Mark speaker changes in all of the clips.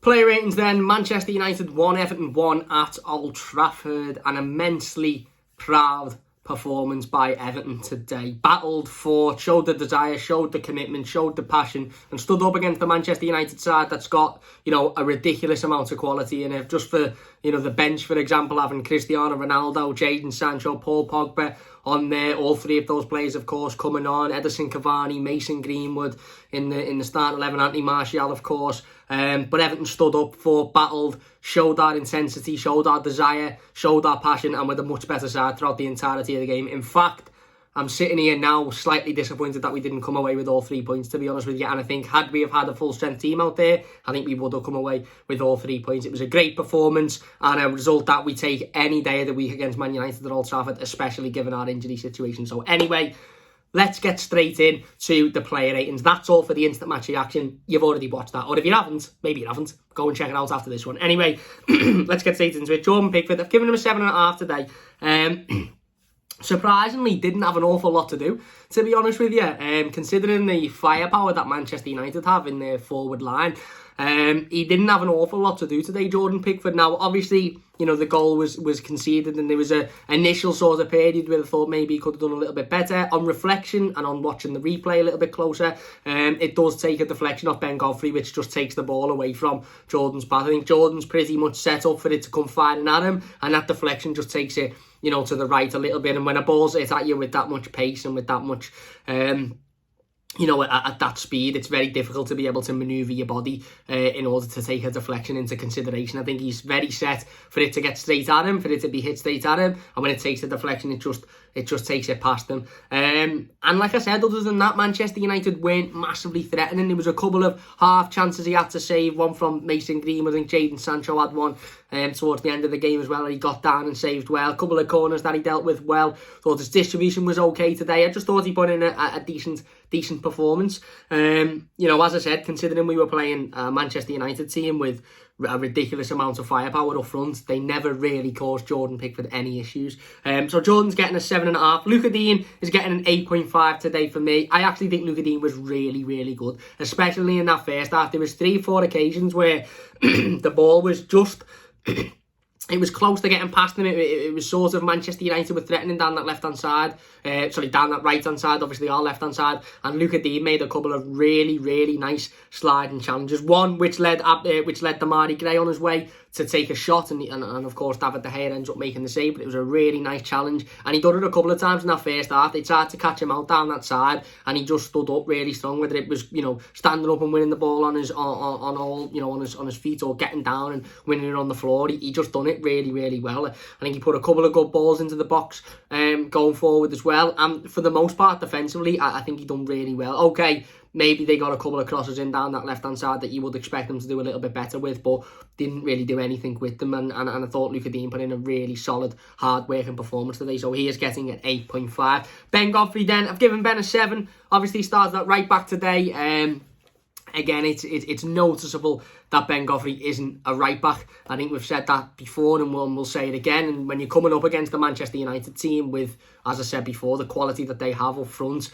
Speaker 1: Player ratings then, Manchester United 1, Everton 1 at Old Trafford. An immensely proud performance by Everton today. Battled for, showed the desire, showed the commitment, showed the passion, and stood up against the Manchester United side that's got, a ridiculous amount of quality in it. Just for, the bench, for example, having Cristiano Ronaldo, Jadon Sancho, Paul Pogba on there, all three of those players, of course, coming on. Edinson Cavani, Mason Greenwood in the starting 11, Anthony Martial, of course. But Everton stood up, fought, battled, showed our intensity, showed our desire, showed our passion, and with a much better side throughout the entirety of the game. In fact, I'm sitting here now slightly disappointed that we didn't come away with all 3 points, to be honest with you. And I think had we have had a full-strength team out there, I think we would have come away with all 3 points. It was a great performance and a result that we take any day of the week against Man United at Old Trafford, especially given our injury situation. So anyway, let's get straight in to the player ratings. That's all for the instant match reaction. You've already watched that. Or if you haven't, maybe you haven't, go and check it out after this one. Anyway, let's get straight into it. Jordan Pickford, I've given him a 7.5 today. Surprisingly, didn't have an awful lot to do, to be honest with you. Considering the firepower that Manchester United have in their forward line, he didn't have an awful lot to do today, Jordan Pickford. Now, obviously, the goal was conceded and there was an initial sort of period where I thought maybe he could have done a little bit better. On reflection and on watching the replay a little bit closer, it does take a deflection off Ben Godfrey, which just takes the ball away from Jordan's path. I think Jordan's pretty much set up for it to come firing at him, and that deflection just takes it, to the right a little bit. And when a ball's hit at you with that much pace and with that much, at that speed, it's very difficult to be able to manoeuvre your body in order to take a deflection into consideration. I think he's very set for it to get straight at him, for it to be hit straight at him, and when it takes the deflection, it just takes it past him. And like I said, other than that, Manchester United weren't massively threatening. There was a couple of half chances he had to save, one from Mason Greenwood. I think Jadon Sancho had one towards the end of the game as well, and he got down and saved well. A couple of corners that he dealt with well. Thought his distribution was okay today. I just thought he put in a decent performance. As I said, considering we were playing a Manchester United team with a ridiculous amount of firepower up front, they never really caused Jordan Pickford any issues. So Jordan's getting a 7.5. Luca Digne is getting an 8.5 today for me. I actually think Luca Digne was really, really good, especially in that first half. There was 3-4 occasions where the ball was just... It was close to getting past him. It was sort of Manchester United were threatening down that left-hand side. Down that right-hand side, obviously our left-hand side. And Luca Digne made a couple of really, really nice sliding challenges. One which led Demarai Gray on his way to take a shot. And of course, David De Gea ends up making the save. But it was a really nice challenge. And he done it a couple of times in that first half. They tried to catch him out down that side. And he just stood up really strong. Whether it was, standing up and winning the ball on his feet, or getting down and winning it on the floor. He just done it really, really well. I think he put a couple of good balls into the box going forward as well. And for the most part, defensively, I think he done really well. Okay, maybe they got a couple of crosses in down that left-hand side that you would expect them to do a little bit better with, but didn't really do anything with them. And I thought Luca Digne put in a really solid, hard-working performance today, so he is getting an 8.5. Ben Godfrey then, I've given Ben a 7. Obviously started at right back today. Again, it's noticeable that Ben Godfrey isn't a right back. I think we've said that before, and we'll say it again. And when you're coming up against the Manchester United team with, as I said before, the quality that they have up front,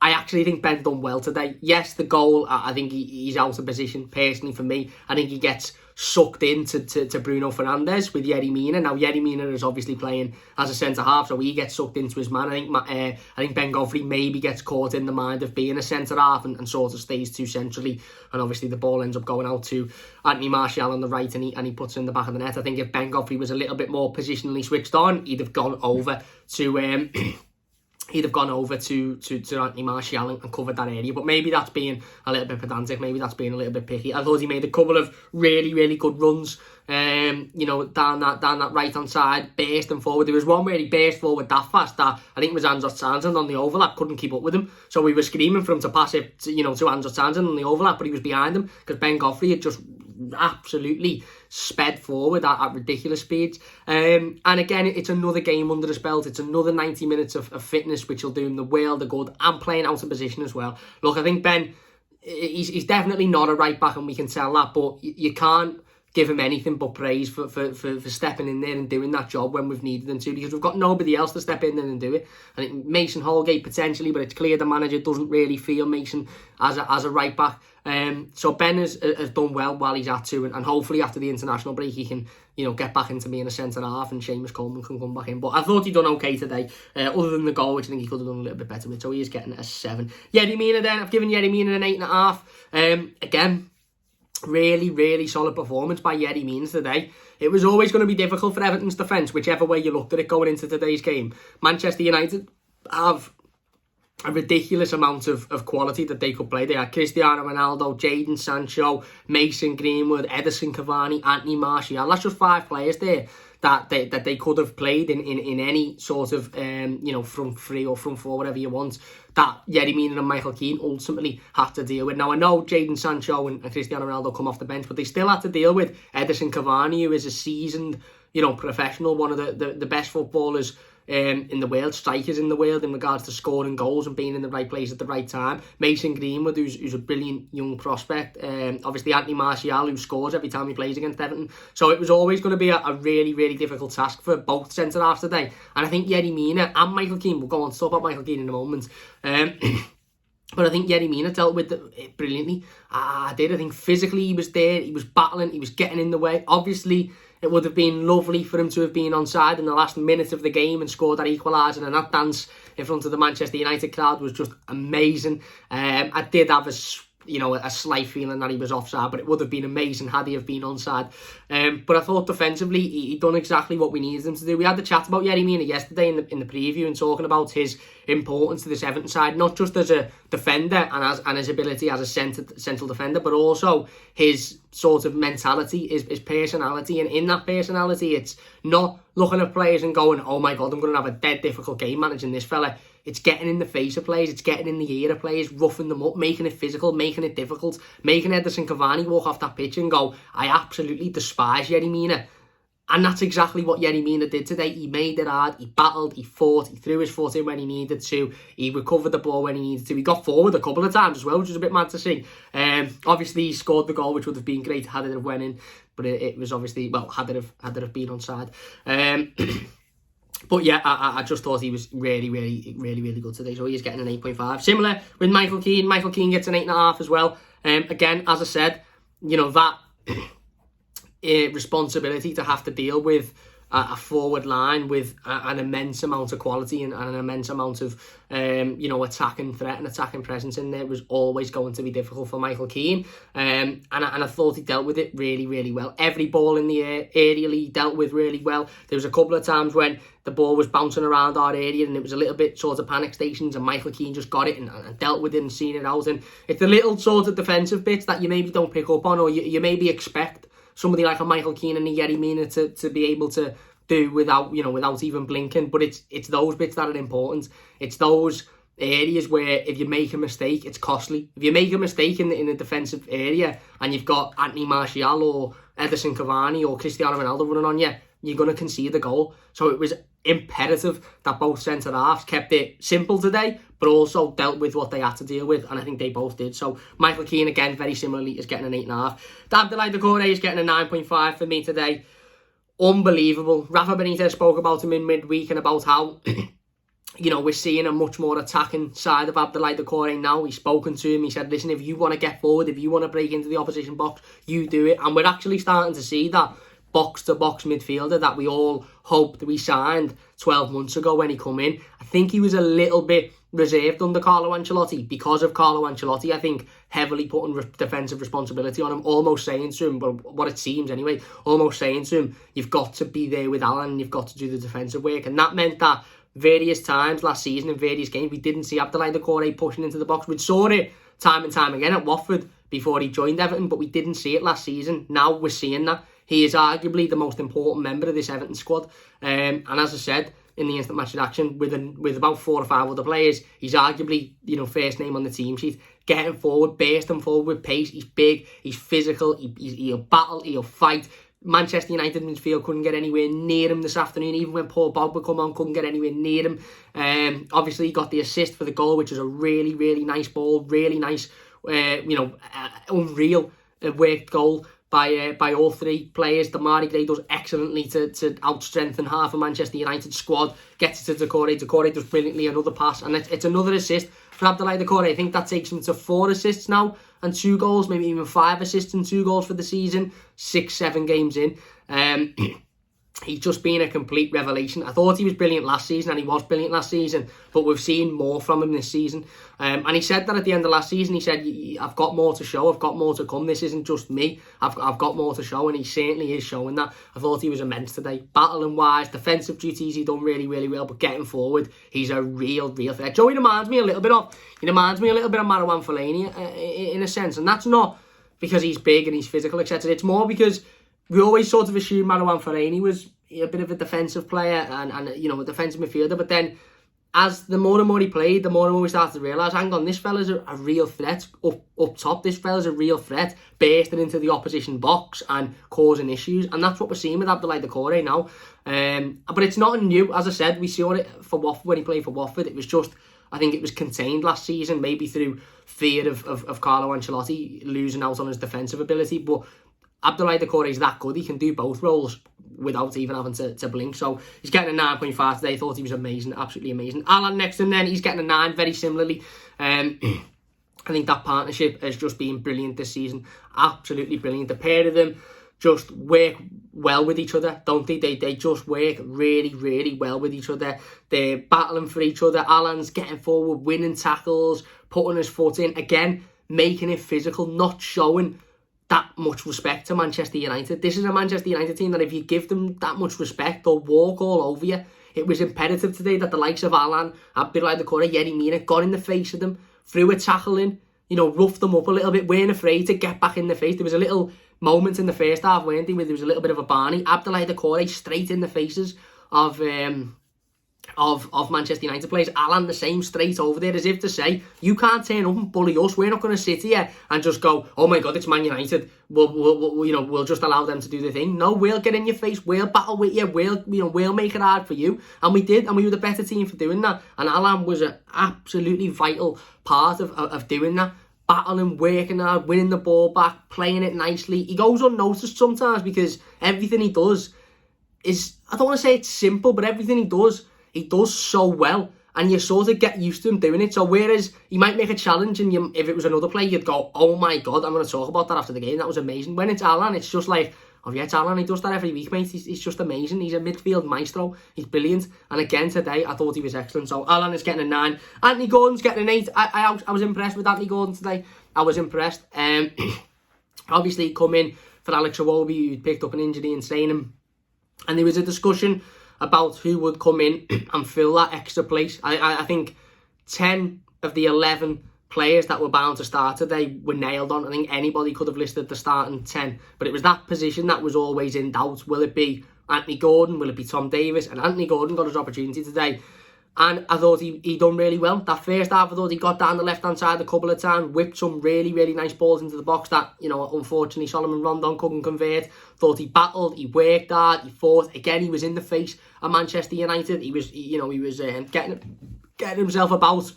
Speaker 1: I actually think Ben done well today. Yes, the goal, I think he's out of position, personally for me. I think he gets sucked into Bruno Fernandes with Yerry Mina. Now, Yerry Mina is obviously playing as a centre-half, so he gets sucked into his man. I think Ben Godfrey maybe gets caught in the mind of being a centre-half and sort of stays too centrally. And obviously the ball ends up going out to Anthony Martial on the right, and he puts it in the back of the net. I think if Ben Godfrey was a little bit more positionally switched on, he'd have gone over to... He'd have gone over to Anthony Martial and covered that area. But maybe that's being a little bit pedantic. Maybe that's being a little bit picky. I thought he made a couple of really, really good runs, down that right-hand side, bursting forward. There was one where he burst forward that fast that I think it was Andros Townsend on the overlap, couldn't keep up with him. So we were screaming for him to pass it to Andros Townsend on the overlap, but he was behind him because Ben Godfrey had just absolutely sped forward at ridiculous speeds. And again, it's another game under his belt. It's another 90 minutes of fitness, which will do him the world of good, and playing out of position as well. Look, I think Ben, he's definitely not a right back, and we can tell that, but you can't give him anything but praise for stepping in there and doing that job when we've needed him to, because we've got nobody else to step in there and do it. I think Mason Holgate potentially, but it's clear the manager doesn't really feel Mason as a right back. So Ben has done well while he's had to, and hopefully after the international break he can, get back into being a centre half, and Seamus Coleman can come back in. But I thought he'd done okay today, other than the goal, which I think he could have done a little bit better with. So he is getting a 7. Yerry Mina then, I've given Yerry Mina an 8.5. Again, really, really solid performance by Yerry Mina today. It was always going to be difficult for Everton's defence, whichever way you looked at it going into today's game. Manchester United have a ridiculous amount of quality that they could play. They had Cristiano Ronaldo, Jadon Sancho, Mason Greenwood, Edinson Cavani, Anthony Martial. That's just 5 players there that they could have played in any sort of front 3 or front 4, whatever you want, that Yerry Mina and Michael Keane ultimately had to deal with. Now, I know Jadon Sancho and Cristiano Ronaldo come off the bench, but they still had to deal with Edinson Cavani, who is a seasoned professional, one of the best footballers in the world, strikers in the world in regards to scoring goals and being in the right place at the right time. Mason Greenwood, who's a brilliant young prospect. Obviously Anthony Martial, who scores every time he plays against Everton. So it was always going to be a really, really difficult task for both centre-halves today. And I think Yerry Mina and Michael Keane, we'll go on to talk about Michael Keane in a moment, but I think Yerry Mina dealt with it brilliantly. I think physically he was there, he was battling, he was getting in the way. Obviously, it would have been lovely for him to have been onside in the last minute of the game and scored that equaliser, and that dance in front of the Manchester United crowd was just amazing. I did have a slight feeling that he was offside, but it would have been amazing had he have been onside. But I thought defensively he done exactly what we needed him to do. We had the chat about Yerry Mina yesterday in the preview, and talking about his importance to this Everton side, not just as a defender and his ability as a central defender, but also his sort of mentality, his personality. And in that personality, it's not looking at players and going, oh my God, I'm going to have a dead difficult game managing this fella. It's getting in the face of players, it's getting in the ear of players, roughing them up, making it physical, making it difficult, making Edinson Cavani walk off that pitch and go, I absolutely despise Yerry Mina. And that's exactly what Yerry Mina did today. He made it hard, he battled, he fought, he threw his foot in when he needed to, he recovered the ball when he needed to, he got forward a couple of times as well, which was a bit mad to see. Obviously he scored the goal, which would have been great had it have went in, but it was obviously, well, had it have been onside. But yeah, I just thought he was really, really, really, really good today. So he is getting an 8.5. Similar with Michael Keane. Michael Keane gets an 8.5 as well. Again, as I said, that responsibility to have to deal with a forward line with an immense amount of quality and an immense amount of attacking threat and attacking presence in there was always going to be difficult for Michael Keane, and I thought he dealt with it really, really well. Every ball in the air aerially he dealt with really well. There was a couple of times when the ball was bouncing around our area and it was a little bit sort of panic stations, and Michael Keane just got it and dealt with it and seen it out. And it's the little sort of defensive bits that you maybe don't pick up on, or you maybe expect somebody like a Michael Keane and a Yerry Mina to be able to do without even blinking. But it's those bits that are important. It's those areas where if you make a mistake, it's costly. If you make a mistake in the defensive area and you've got Anthony Martial or Edinson Cavani or Cristiano Ronaldo running on you, you're going to concede the goal. So it was imperative that both centre-halves kept it simple today, but also dealt with what they had to deal with, and I think they both did. So Michael Keane, again, very similarly, is getting an 8.5. Abdoulaye Doucouré is getting a 9.5 for me today. Unbelievable. Rafa Benitez spoke about him in midweek and about how we're seeing a much more attacking side of Abdoulaye Doucouré now. He's spoken to him. He said, listen, if you want to get forward, if you want to break into the opposition box, you do it. And we're actually starting to see that box-to-box midfielder that we all hoped we signed 12 months ago when he come in. I think he was a little bit reserved under Carlo Ancelotti because of Carlo Ancelotti, I think, heavily putting defensive responsibility on him, almost saying to him, but what it seems anyway, almost saying to him, you've got to be there with Allan and you've got to do the defensive work. And that meant that various times last season in various games, we didn't see Abdoulaye Doucouré pushing into the box. We saw it time and time again at Watford before he joined Everton, but we didn't see it last season. Now we're seeing that. He is arguably the most important member of this Everton squad. And as I said, in the instant match reaction, with about 4 or 5 other players, he's arguably, first name on the team sheet. Getting forward, bursting forward with pace. He's big, he's physical, he'll battle, he'll fight. Manchester United midfield couldn't get anywhere near him this afternoon. Even when Paul Pogba come on, couldn't get anywhere near him. Obviously, he got the assist for the goal, which was a really, really nice ball. Really nice, unreal worked goal by all three players. Demarai Gray does excellently to out-strengthen half of Manchester United squad, gets it to Doucouré. Doucouré does brilliantly another pass, and it's another assist for Abdoulaye Doucouré. I think that takes him to 4 assists now and 2 goals, maybe even 5 assists and 2 goals for the season, 6-7 games in. He's just been a complete revelation. I thought he was brilliant last season, and he was brilliant last season, but we've seen more from him this season. And he said that at the end of last season. He said, I've got more to show, I've got more to come. This isn't just me, I've got more to show, and he certainly is showing that. I thought he was immense today. Battling-wise, defensive duties, he done really, really well, but getting forward, he's a real threat. Joey reminds me a little bit of Marouane Fellaini in a sense, and that's not because he's big and he's physical, etc. It's more because we always sort of assumed Marouane Fellaini was a bit of a defensive player and a defensive midfielder, but then as the more and more he played, the more and more we started to realise, hang on, this fella's a real threat up top. This fella's a real threat, bursting into the opposition box and causing issues, and that's what we're seeing with Abdoulaye Doucouré now. But it's not new, as I said. We saw it for Watford when he played for Watford. It was just, I think it was contained last season, maybe through fear of Carlo Ancelotti losing out on his defensive ability, but Abdoulaye Doucouré is that good. He can do both roles without even having to blink. So he's getting a 9.5 today. Thought he was amazing, absolutely amazing. Allan next to him then, he's getting a 9 very similarly. I think that partnership has just been brilliant this season. Absolutely brilliant. The pair of them just work well with each other, don't they? They just work really, really well with each other. They're battling for each other. Allan's getting forward, winning tackles, putting his foot in. Again, making it physical, not showing that much respect to Manchester United. This is a Manchester United team that if you give them that much respect, they'll walk all over you. It was imperative today that the likes of Allan, Abdoulaye Doucouré, Yerry Mina got in the face of them, threw a tackle in, roughed them up a little bit, weren't afraid to get back in the face. There was a little moment in the first half, weren't there, where there was a little bit of a Barney. Abdoulaye Doucouré straight in the faces of Manchester United players. Allan the same, straight over there, as if to say, you can't turn up and bully us. We're not going to sit here and just go, oh my God, it's Man United. We'll just allow them to do the thing. No, we'll get in your face. We'll battle with you. We'll make it hard for you. And we did, and we were the better team for doing that. And Allan was an absolutely vital part of doing that. Battling, working hard, winning the ball back, playing it nicely. He goes unnoticed sometimes because everything he does is, I don't want to say it's simple, but everything he does so well, and you sort of get used to him doing it. So whereas he might make a challenge, and if it was another player, you'd go, oh my God, I'm going to talk about that after the game, that was amazing. When it's Allan, it's just like, oh yeah, it's Allan, he does that every week, mate. He's just amazing. He's a midfield maestro. He's brilliant. And again today, I thought he was excellent. So Allan is getting a 9. Anthony Gordon's getting an 8. I was impressed with Anthony Gordon today. I was impressed. Obviously, come in for Alex Iwobi, who picked up an injury in training, and there was a discussion about who would come in and fill that extra place. I think 10 of the 11 players that were bound to start today were nailed on. I think anybody could have listed the starting 10, but it was that position that was always in doubt. Will it be Anthony Gordon? Will it be Tom Davies? And Anthony Gordon got his opportunity today, and I thought he done really well. That first half, I thought he got down the left-hand side a couple of times, whipped some really, really nice balls into the box that, unfortunately Salomon Rondón couldn't convert. Thought he battled, he worked hard, he fought. Again, he was in the face of Manchester United. He was getting himself about,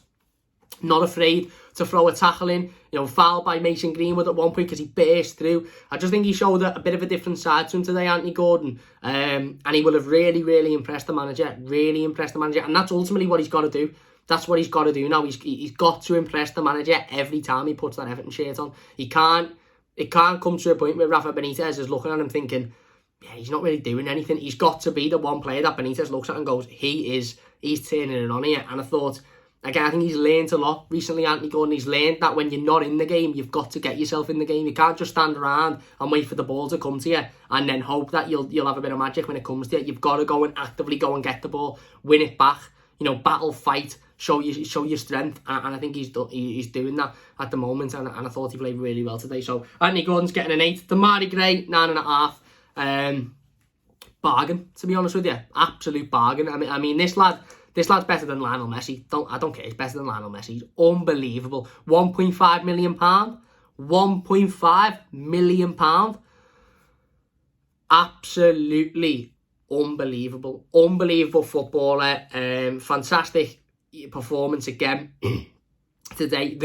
Speaker 1: not afraid to throw a tackle in. Fouled by Mason Greenwood at one point because he burst through. I just think he showed a bit of a different side to him today, Anthony Gordon. And he will have really, really impressed the manager. Really impressed the manager. And that's ultimately what he's got to do. That's what he's got to do now. He's got to impress the manager every time he puts that Everton shirt on. It can't come to a point where Rafa Benitez is looking at him thinking, yeah, he's not really doing anything. He's got to be the one player that Benitez looks at and goes, he's turning it on here. And I thought, again, I think he's learned a lot recently, Anthony Gordon. He's learned that when you're not in the game, you've got to get yourself in the game. You can't just stand around and wait for the ball to come to you and then hope that you'll have a bit of magic when it comes to it. You've got to go and actively go and get the ball, win it back, battle, fight, show your strength. And I think he's doing that at the moment. And I thought he played really well today. So Anthony Gordon's getting an 8. Demarai Gray, 9.5. Bargain, to be honest with you. Absolute bargain. I mean, this lad's better than Lionel Messi. I don't care. He's better than Lionel Messi. He's unbelievable. £1.5 million. £1.5 million. Absolutely unbelievable. Unbelievable footballer. Fantastic performance again today.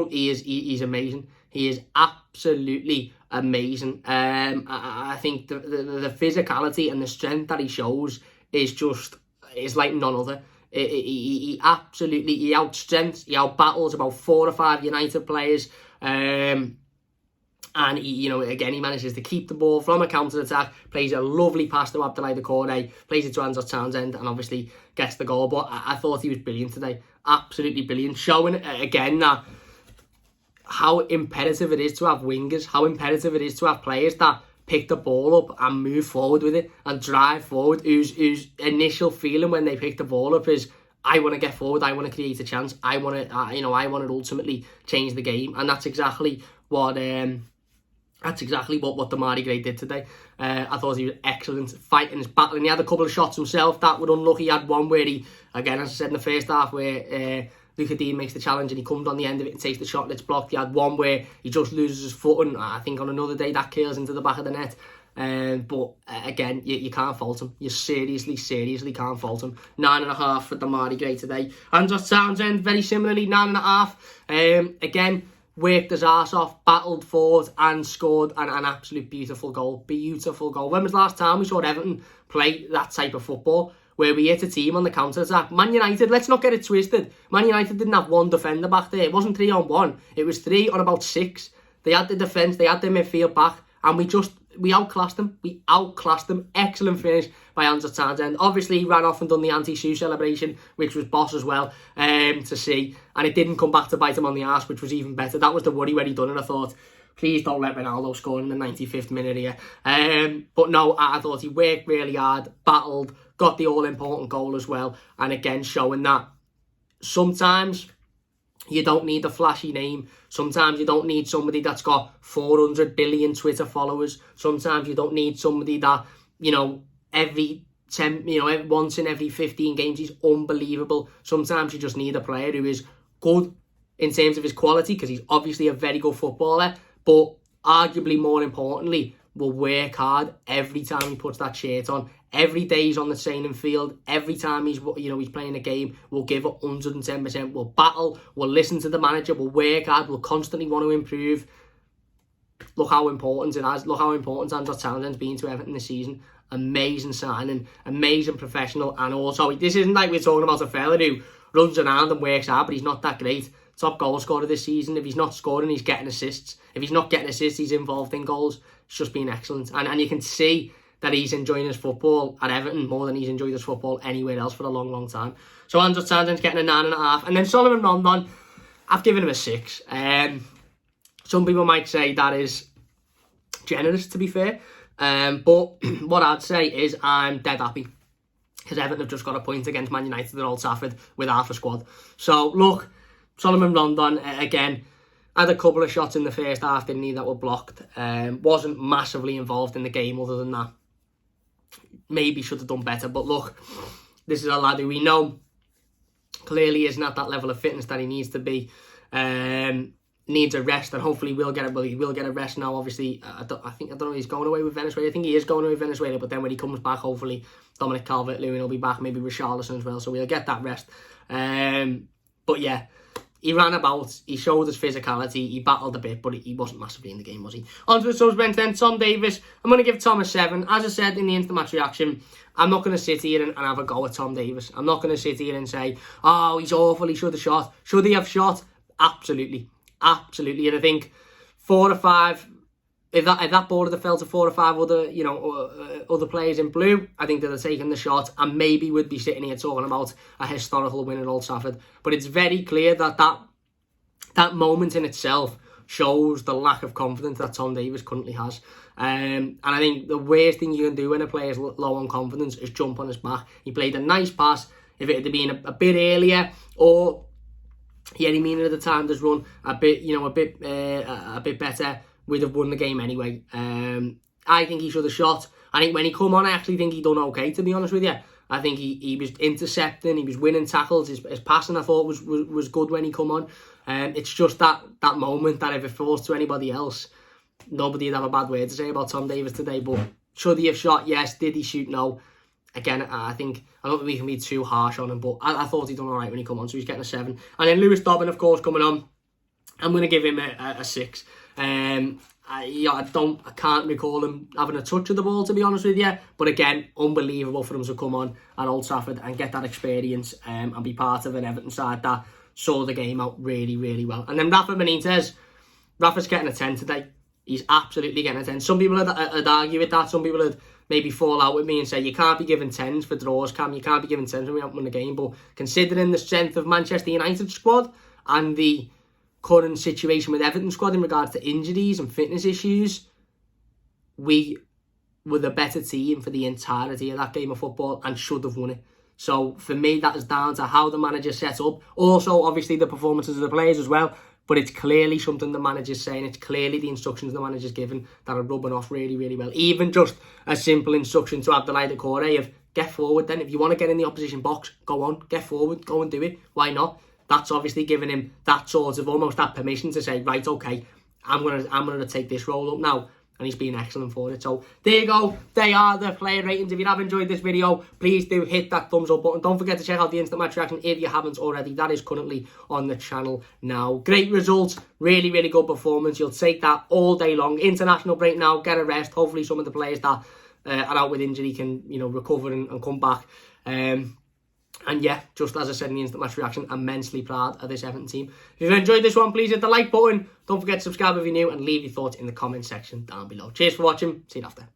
Speaker 1: He's amazing. He is absolutely amazing. I think the physicality and the strength that he shows is like none other. He outbattles about 4 or 5 United players, and he manages to keep the ball from a counter-attack, plays a lovely pass to Abdoulaye Doucouré, plays it to Andros Townsend, and obviously gets the goal. But I thought he was brilliant today, absolutely brilliant, showing again that how imperative it is to have wingers, how imperative it is to have players that pick the ball up and move forward with it and drive forward, whose initial feeling when they pick the ball up is, I want to get forward, I want to create a chance, I want to ultimately change the game. And that's exactly what Demarai Gray did today. I thought he was excellent, fighting his battle, and he had a couple of shots himself that were unlucky. He had one where he, again, as I said in the first half, where Keane makes the challenge and he comes on the end of it and takes the shot and it's blocked. He had one where he just loses his foot, and I think on another day that curls into the back of the net. But again, you can't fault him. You seriously can't fault him. 9.5 for Demarai Gray today. Andros Townsend, very similarly, 9.5. Again, worked his arse off, battled forward and scored an absolute beautiful goal. When was the last time we saw Everton play that type of football, where we hit a team on the counter-attack? Man United, let's not get it twisted. Man United didn't have one defender back there. It wasn't 3-on-1. It was 3 on about 6. They had the defence, they had the midfield back, and we outclassed them. Excellent finish by Andros Townsend. Obviously, he ran off and done the anti-shoe celebration, which was boss as well, to see. And it didn't come back to bite him on the arse, which was even better. That was the worry when he done it. I thought, please don't let Ronaldo score in the 95th minute here. But no, I thought he worked really hard, battled, got the all-important goal as well. And again, showing that sometimes you don't need a flashy name. Sometimes you don't need somebody that's got 400 billion Twitter followers. Sometimes you don't need somebody that, once in every 15 games he's unbelievable. Sometimes you just need a player who is good in terms of his quality, because he's obviously a very good footballer, but arguably more importantly, will work hard every time he puts that shirt on. Every day he's on the training field, every time he's playing a game, we'll give it 110%. We'll battle, we'll listen to the manager, we'll work hard, we'll constantly want to improve. Look how important it has. Look how important Andros Townsend's been to Everton this season. Amazing signing, amazing professional, and also this isn't like we're talking about a fella who runs around and works hard, but he's not that great. Top goal scorer this season. If he's not scoring, he's getting assists. If he's not getting assists, he's involved in goals. It's just been excellent, and you can see that he's enjoying his football at Everton more than he's enjoyed his football anywhere else for a long time. So Andros Townsend's getting a 9.5. And then Salomon Rondón, I've given him a 6. Some people might say that is generous, to be fair. But what I'd say is I'm dead happy, because Everton have just got a point against Man United at Old Trafford with half a squad. So look, Salomon Rondón, again, had a couple of shots in the first half, didn't he, that were blocked. Wasn't massively involved in the game other than that. Maybe should have done better, but look, this is a lad who we know clearly isn't at that level of fitness that he needs to be. Needs a rest, and hopefully he will get a rest now. Obviously, I don't know if he's going away with Venezuela. I think he is going away with Venezuela, but then when he comes back, hopefully Dominic Calvert-Lewin will be back, maybe Richarlison as well, so we'll get that rest. But yeah, he ran about, he showed his physicality, he battled a bit, but he wasn't massively in the game, was he? On to the subs then, Tom Davies. I'm going to give Tom a 7. As I said in the instant match reaction, I'm not going to sit here and have a go at Tom Davies. I'm not going to sit here and say, oh, he's awful, he should have shot. Should he have shot? Absolutely. And I think 4 or 5, if that ball had fell to 4 or 5 other, other players in blue, I think they'd have taken the shot and maybe would be sitting here talking about a historical win at Old Trafford. But it's very clear that moment in itself shows the lack of confidence that Tom Davies currently has. And I think the worst thing you can do when a player's low on confidence is jump on his back. He played a nice pass. If it had been a bit earlier, or Yerry Mina at the time does run a bit better, we'd have won the game anyway. I think he should have shot. I think when he come on, I actually think he done okay, to be honest with you. I think he was intercepting, he was winning tackles, his passing I thought was good when he come on. It's just that moment that if it falls to anybody else, nobody'd have a bad word to say about Tom Davies today. But should he have shot? Yes. Did he shoot? No. Again, I don't think we can be too harsh on him, but I thought he'd done alright when he come on, so he's getting a 7. And then Lewis Dobbin, of course, coming on. I'm going to give him a 6. I can't recall him having a touch of the ball, to be honest with you. But again, unbelievable for him to come on at Old Trafford and get that experience and be part of an Everton side that saw the game out really, really well. And then Rafa Benitez. Rafa's getting a 10 today. He's absolutely getting a 10. Some people would argue with that. Some people would maybe fall out with me and say, you can't be given 10s for draws, Cam. You can't be given 10s when we haven't won the game. But considering the strength of Manchester United squad and the current situation with Everton squad in regards to injuries and fitness issues, we were the better team for the entirety of that game of football and should have won it. So for me, that is down to how the manager set up. Also, obviously, the performances of the players as well. But it's clearly something the manager's saying. It's clearly the instructions the manager's given that are rubbing off really, really well. Even just a simple instruction to Abdoulaye Doucouré of get forward then. If you want to get in the opposition box, go on, get forward, go and do it. Why not? That's obviously giving him that sort of almost that permission to say, right, okay, I'm gonna take this role up now. And he's been excellent for it. So there you go. They are the player ratings. If you have enjoyed this video, please do hit that thumbs up button. Don't forget to check out the instant match reaction if you haven't already. That is currently on the channel now. Great results. Really, really good performance. You'll take that all day long. International break now. Get a rest. Hopefully some of the players that are out with injury can, recover and come back. And yeah, just as I said in the instant match reaction, immensely proud of this Everton team. If you've enjoyed this one, please hit the like button. Don't forget to subscribe if you're new and leave your thoughts in the comment section down below. Cheers for watching. See you after.